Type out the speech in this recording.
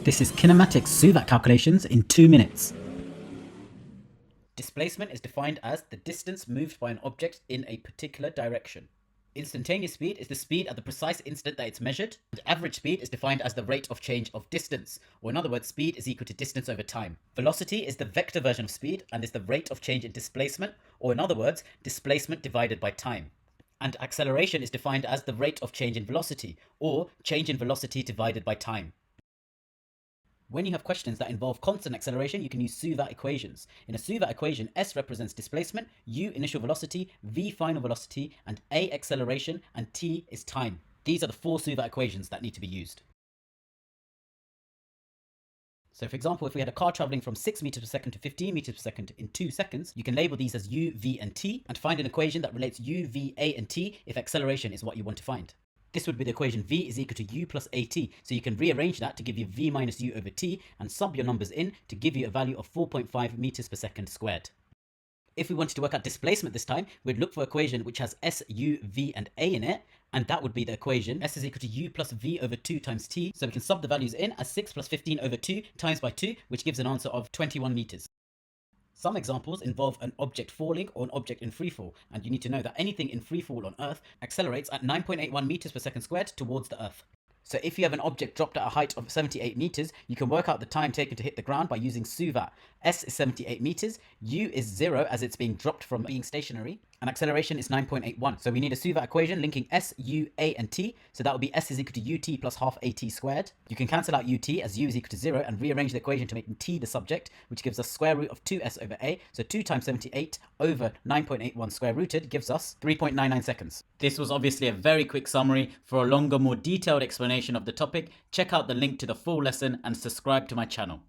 This is kinematic SUVAT calculations in 2 minutes. Displacement is defined as the distance moved by an object in a particular direction. Instantaneous speed is the speed at the precise instant that it's measured. And average speed is defined as the rate of change of distance, or in other words, speed is equal to distance over time. Velocity is the vector version of speed and is the rate of change in displacement, or in other words, displacement divided by time. And acceleration is defined as the rate of change in velocity, or change in velocity divided by time. When you have questions that involve constant acceleration, you can use SUVAT equations. In a SUVAT equation, S represents displacement, U initial velocity, V final velocity, and A acceleration, and T is time. These are the 4 SUVAT equations that need to be used. So for example, if we had a car traveling from 6 meters per second to 15 meters per second in 2 seconds, you can label these as U, V, and T, and find an equation that relates U, V, A, and T if acceleration is what you want to find. This would be the equation V is equal to U plus AT. So you can rearrange that to give you V minus U over T and sub your numbers in to give you a value of 4.5 meters per second squared. If we wanted to work out displacement this time, we'd look for an equation which has S, U, V, and A in it. And that would be the equation S is equal to U plus V over 2 times T. So we can sub the values in as 6 plus 15 over 2 times by 2, which gives an answer of 21 meters. Some examples involve an object falling or an object in freefall, and you need to know that anything in freefall on Earth accelerates at 9.81 meters per second squared towards the Earth. So if you have an object dropped at a height of 78 meters, you can work out the time taken to hit the ground by using SUVAT. S is 78 meters, U is 0 as it's being dropped from being stationary, and acceleration is 9.81. So we need a SUVAT equation linking S, U, A, and T. So that would be S is equal to UT plus half AT squared. You can cancel out UT as U is equal to 0 and rearrange the equation to make T the subject, which gives us square root of 2S over A. So 2 times 78 over 9.81 square rooted gives us 3.99 seconds. This was obviously a very quick summary. For a longer, more detailed explanation of the topic, check out the link to the full lesson and subscribe to my channel.